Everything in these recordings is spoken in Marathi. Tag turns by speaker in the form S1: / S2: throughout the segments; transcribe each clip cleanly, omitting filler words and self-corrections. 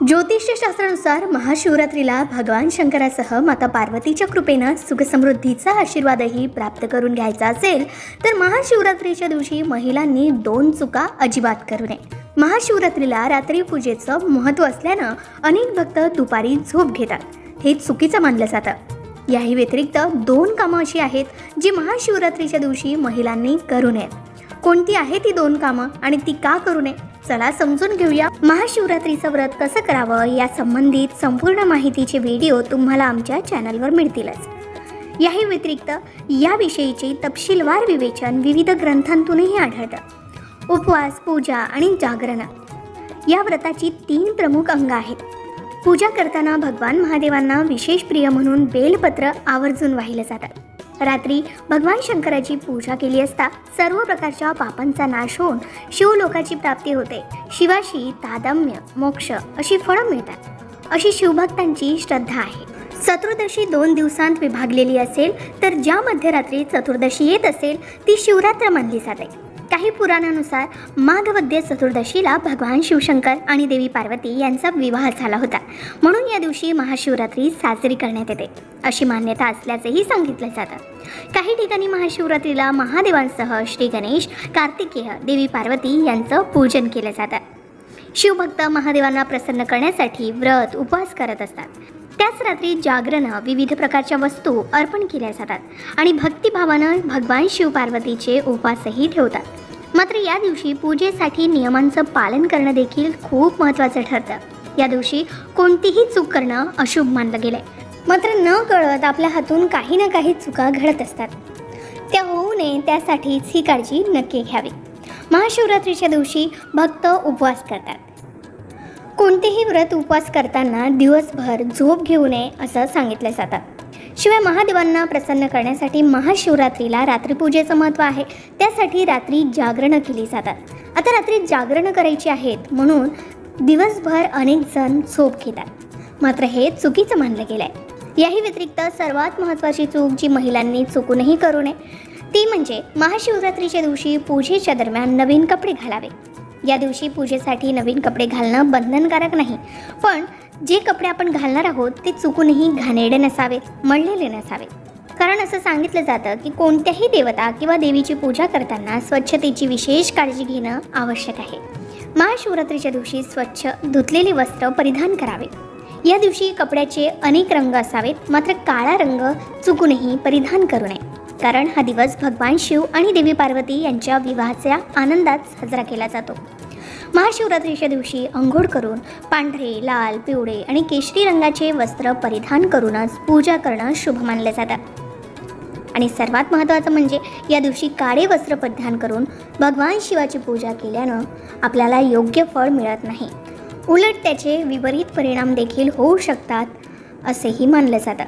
S1: ज्योतिषशास्त्रानुसार महाशिवरात्रीला भगवान शंकरासह माता पार्वतीच्या कृपेनं सुखसमृद्धीचा आशीर्वादही प्राप्त करून घ्यायचा असेल तर महाशिवरात्रीच्या दिवशी महिलांनी 2 चुका अजिबात करू नये. महाशिवरात्रीला रात्री पूजेचं महत्त्व असल्यानं अनेक भक्त दुपारी झोप घेतात. हे चुकीचं मानलं जातं. याही व्यतिरिक्त 2 कामं अशी आहेत जी महाशिवरात्रीच्या दिवशी महिलांनी करू नयेत. कोणती आहे ती 2 कामं आणि ती का करू नये, चला समजून घेऊया. महाशिवरात्रीचं व्रत कसं करावं या संबंधित संपूर्ण माहितीचे व्हिडिओ तुम्हाला आमच्या चॅनलवर मिळतीलच. याही व्यतिरिक्त याविषयीचे तपशीलवार विवेचन विविध ग्रंथांतूनही आढळतं. उपवास, पूजा आणि जागरण या व्रताची 3 प्रमुख अंग आहेत. पूजा करताना भगवान महादेवांना विशेष प्रिय म्हणून बेलपत्र आवर्जून वाहिलं जातं. रात्री भगवान शंकराची पूजा केली असता सर्व प्रकारच्या पापांचा नाश होऊन शिवलोकाची प्राप्ती होते. शिवाशी तादात्म्य, मोक्ष अशी फळं मिळतात अशी शिवभक्तांची श्रद्धा आहे. चतुर्दशी 2 दिवसांत विभागलेली असेल तर ज्या मध्यरात्री चतुर्दशी येत असेल ती शिवरात्र मानली जाते. काही पुराणानुसार माघवद्य चतुर्दशीला भगवान शिवशंकर आणि देवी पार्वती यांचा विवाह झाला होता, म्हणून या दिवशी महाशिवरात्री साजरी करण्यात येते अशी मान्यता असल्याचंही सांगितलं जातं. काही ठिकाणी महाशिवरात्रीला महादेवांसह श्री गणेश, कार्तिकेय, देवी पार्वती यांचं पूजन केलं जातं. शिवभक्त महादेवांना प्रसन्न करण्यासाठी व्रत उपवास करत असतात. त्याच रात्री जागरण, विविध प्रकारच्या वस्तू अर्पण केल्या जातात आणि भक्तिभावानं भगवान शिव पार्वतीचे उपवासही ठेवतात. मात्र या दिवशी पूजेसाठी नियमांचं पालन करणं देखील खूप महत्त्वाचं ठरतं. या दिवशी कोणतीही चूक करणं अशुभ मानलं गेलंय. मात्र न कळत आपल्या हातून काही ना काही चुका घडत असतात. त्या होऊ नये त्यासाठीच ही काळजी नक्की घ्यावी. महाशिवरात्रीच्या दिवशी भक्त उपवास करतात. कोणतेही व्रत उपवास करताना दिवसभर झोप घेऊ नये असं सांगितलं जातं. शिवाय महादेवांना प्रसन्न करण्यासाठी महाशिवरात्रीला रात्रीपूजेचं महत्त्व आहे. त्यासाठी रात्री जागरणं केली जातात. आता रात्री जागरणं करायची आहेत म्हणून दिवसभर अनेक जण झोप घेतात, मात्र हे चुकीचं मानलं गेलं आहे. याही व्यतिरिक्त सर्वात महत्त्वाची चूक जी महिलांनी चुकूनही करू नये ती म्हणजे महाशिवरात्रीच्या दिवशी पूजेच्या दरम्यान नवीन कपडे घालावे. या दिवशी पूजेसाठी नवीन कपडे घालणं बंधनकारक नाही, पण जे कपडे आपण घालणार आहोत ते चुकूनही घाणेरडे नसावेत, मळलेले नसावेत. कारण असं सांगितलं जातं की कोणत्याही देवता किंवा देवीची पूजा करताना स्वच्छतेची विशेष काळजी घेणं आवश्यक आहे. महाशिवरात्रीच्या दिवशी स्वच्छ धुतलेले वस्त्र परिधान करावे. या दिवशी कपड्याचे अनेक रंग असावेत, मात्र काळा रंग चुकूनही परिधान करू नये. कारण हा दिवस भगवान शिव आणि देवी पार्वती यांच्या विवाहाच्या आनंदात साजरा केला जातो. महाशिवरात्रीच्या दिवशी अंघोळ करून पांढरे, लाल, पिवळे आणि केशरी रंगाचे वस्त्र परिधान करूनच पूजा करणं शुभ मानलं जातं. आणि सर्वात महत्त्वाचं म्हणजे या दिवशी काळे वस्त्र परिधान करून भगवान शिवाची पूजा केल्यानं आपल्याला योग्य फळ मिळत नाही, उलट त्याचे विपरीत परिणाम देखील होऊ शकतात असेही मानलं जातं.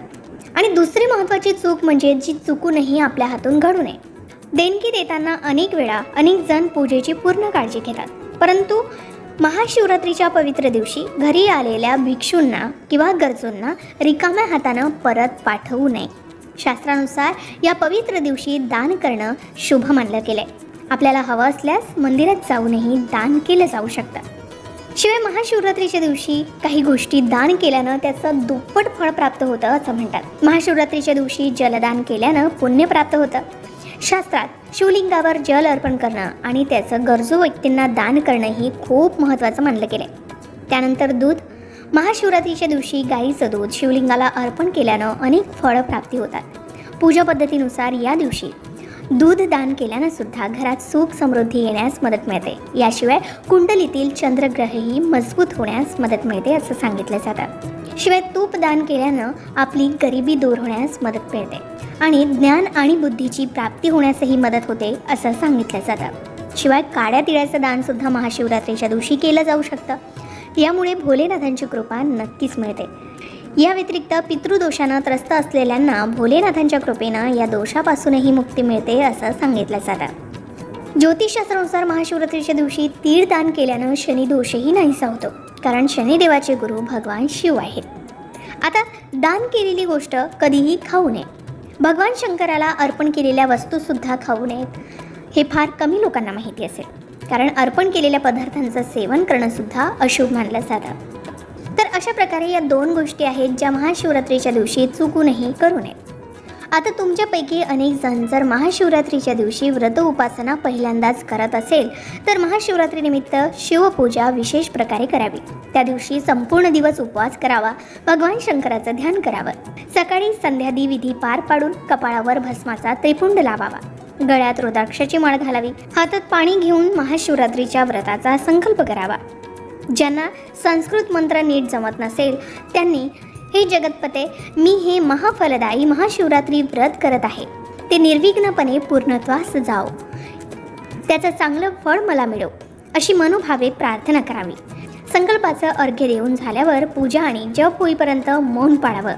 S1: आणि दुसरी महत्त्वाची चूक म्हणजे जी चुकूनही आपल्या हातून घडू नये. देणगी देताना अनेक वेळा अनेक जण पूजेची पूर्ण काळजी घेतात, परंतु महाशिवरात्रीच्या पवित्र दिवशी घरी आलेल्या भिक्षूंना किंवा गरजूंना रिकाम्या हातानं परत पाठवू नये. शास्त्रानुसार या पवित्र दिवशी दान करणं शुभ मानलं गेलंय. आपल्याला हवं असल्यास मंदिरात जाऊनही दान केलं जाऊ शकतं. शिवाय महाशिवरात्रीच्या दिवशी काही गोष्टी दान केल्यानं त्याचं दुप्पट फळ प्राप्त होतं असं म्हणतात. महाशिवरात्रीच्या दिवशी जलदान केल्यानं पुण्य प्राप्त होतं. शास्त्रात शिवलिंगावर जल अर्पण करणं आणि त्याचं गरजू व्यक्तींना दान करणंही खूप महत्त्वाचं मानलं गेलं. त्यानंतर दूध. महाशिवरात्रीच्या दिवशी गाईचं दूध शिवलिंगाला अर्पण केल्यानं अनेक फळं प्राप्ती होतात. पूजा पद्धतीनुसार या दिवशी दूध दान केल्यानं सुद्धा घरात सुख समृद्धी येण्यास मदत मिळते. याशिवाय कुंडलीतील चंद्रग्रहही मजबूत होण्यास मदत मिळते असं सांगितलं जातं. शिवाय तूप दान केल्यानं आपली गरिबी दूर होण्यास मदत मिळते आणि ज्ञान आणि बुद्धीची प्राप्ती होण्यासही मदत होते असं सांगितलं जातं. शिवाय काळ्या तिळाचं दानसुद्धा महाशिवरात्रीच्या दिवशी केलं जाऊ शकतं. यामुळे भोलेनाथांची कृपा नक्कीच मिळते. या व्यतिरिक्त पितृदोषानं त्रस्त असलेल्यांना भोलेनाथांच्या कृपेनं या दोषापासूनही मुक्ती मिळते असं सांगितलं जातं. ज्योतिषशास्त्रानुसार महाशिवरात्रीच्या दिवशी तीळ दान केल्यानं शनिदोषही नाहीसा होतो, कारण शनिदेवाचे गुरु भगवान शिव आहेत. आता दान केलेली गोष्ट कधीही खाऊ नये. भगवान शंकराला अर्पण केलेल्या वस्तूसुद्धा खाऊ नयेत हे फार कमी लोकांना माहिती असेल, कारण अर्पण केलेल्या पदार्थांचं सेवन करणंसुद्धा अशुभ मानलं जातं. तर अशा प्रकारे या 2 गोष्टी आहेत ज्या महाशिवरात्रीच्या दिवशी चुकूनही करू नये. आता तुमच्यापैकी अनेक जण जर महाशिवरात्रीच्या दिवशी व्रत उपासना पहिल्यांदाच करत असेल तर महाशिवरात्रीनिमित्त शिवपूजा विशेष प्रकारे करावी. त्या दिवशी संपूर्ण दिवस उपवास करावा, भगवान शंकराचं ध्यान करावं. सकाळी संध्यादी विधी पार पाडून कपाळावर भस्माचा त्रिपुंड लावावा, गळ्यात रुद्राक्षाची माळ घालावी, हातात पाणी घेऊन महाशिवरात्रीच्या व्रताचा संकल्प करावा. ज्यांना संस्कृत मंत्र नीट जमत नसेल त्यांनी हे जगतपते, मी हे महाफलदायी महाशिवरात्री व्रत करत आहे, ते निर्विघ्नपणे पूर्णत्वास जाओ, त्याचं चांगलं फळ मला मिळो, अशी मनोभावे प्रार्थना करावी. संकल्पाचं अर्घ्य देऊन झाल्यावर पूजा आणि जप होईपर्यंत मौन पाळावं.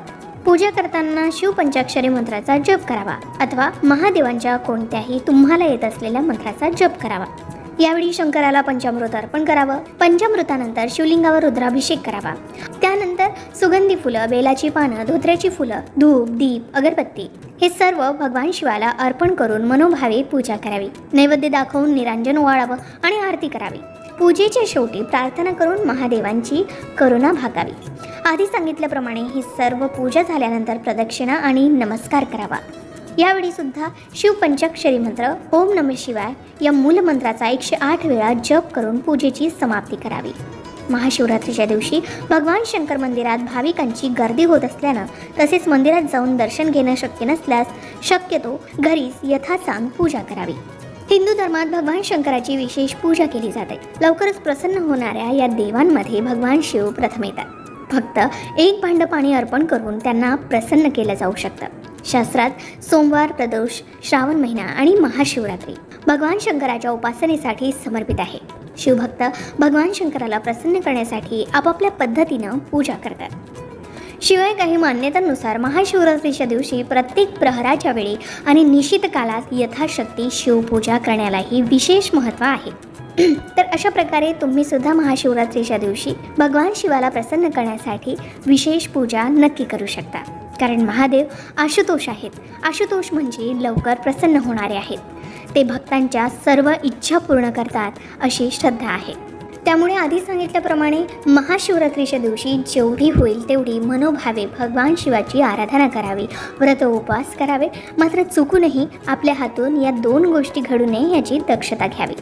S1: पूजा करताना शिवपंचाक्षरी मंत्राचा जप करावा अथवा महादेवांच्या कोणत्याही तुम्हाला येत असलेल्या मंत्राचा जप करावा. यावेळी शंकराला पंचामृत अर्पण करावं. पंचामृतानंतर शिवलिंगावर रुद्राभिषेक करावा. त्यानंतर सुगंधी फुलं, बेलाची पानं, धोत्र्याची फुलं, धूप, दीप, अगरबत्ती हे सर्व भगवान शिवाला अर्पण करून मनोभावे पूजा करावी. नैवेद्य दाखवून निरांजन ओवाळावं आणि आरती करावी. पूजेच्या शेवटी प्रार्थना करून महादेवांची करुणा भागावी. आधी सांगितल्याप्रमाणे ही सर्व पूजा झाल्यानंतर प्रदक्षिणा आणि नमस्कार करावा. यावेळी सुद्धा शिवपंचाक्षरी मंत्र ओम नमः शिवाय या मूलमंत्राचा 108 वेळा जप करून पूजेची समाप्ती करावी. महाशिवरात्रीच्या दिवशी भगवान शंकर मंदिरात भाविकांची गर्दी होत असल्यानं तसेच मंदिरात जाऊन दर्शन घेणं शक्य नसल्यास शक्यतो घरीच यथासांग पूजा करावी. हिंदू धर्मात भगवान शंकराची विशेष पूजा केली जाते. लवकरच प्रसन्न होणाऱ्या या देवांमध्ये भगवान शिव प्रथम येतात. फक्त 1 भांड पाणी अर्पण करून त्यांना प्रसन्न केलं जाऊ शकतं. शास्त्रात सोमवार, प्रदोष, श्रावण महिना आणि महाशिवरात्री भगवान शंकराच्या उपासनेसाठी समर्पित आहे. शिवभक्त भगवान शंकराला प्रसन्न करण्यासाठी आपापल्या पद्धतीनं पूजा करतात. शिवाय काही मान्यतांनुसार महाशिवरात्रीच्या दिवशी प्रत्येक प्रहराच्या वेळी आणि निश्चित कालात यथाशक्ती शिवपूजा करण्यालाही विशेष महत्त्व आहे. तर अशा प्रकारे तुम्ही सुद्धा महाशिवरात्रीच्या दिवशी भगवान शिवाला प्रसन्न करण्यासाठी विशेष पूजा नक्की करू शकता. कारण महादेव आशुतोष आहेत. आशुतोष म्हणजे लवकर प्रसन्न होणारे आहेत. ते भक्तांच्या सर्व इच्छा पूर्ण करतात अशी श्रद्धा आहे. त्यामुळे आधी सांगितल्याप्रमाणे महाशिवरात्रीच्या दिवशी जेवढी होईल तेवढी मनोभावे भगवान शिवाची आराधना करावी, व्रत उपवास करावे. मात्र चुकूनही आपल्या हातून या 2 गोष्टी घडू नये याची दक्षता घ्यावी.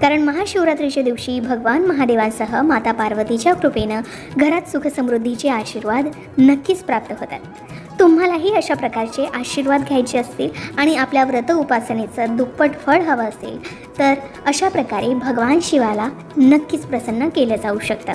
S1: कारण महाशिवरात्रीच्या दिवशी भगवान महादेवांसह माता पार्वतीच्या कृपेनं घरात सुखसमृद्धीचे आशीर्वाद नक्कीच प्राप्त होतात. तुम्हालाही अशा प्रकारचे आशीर्वाद घ्यायचे असतील आणि आपल्या व्रत उपासनेचं दुप्पट फळ हवं असेल तर अशा प्रकारे भगवान शिवाला नक्कीच प्रसन्न केलं जाऊ शकतं.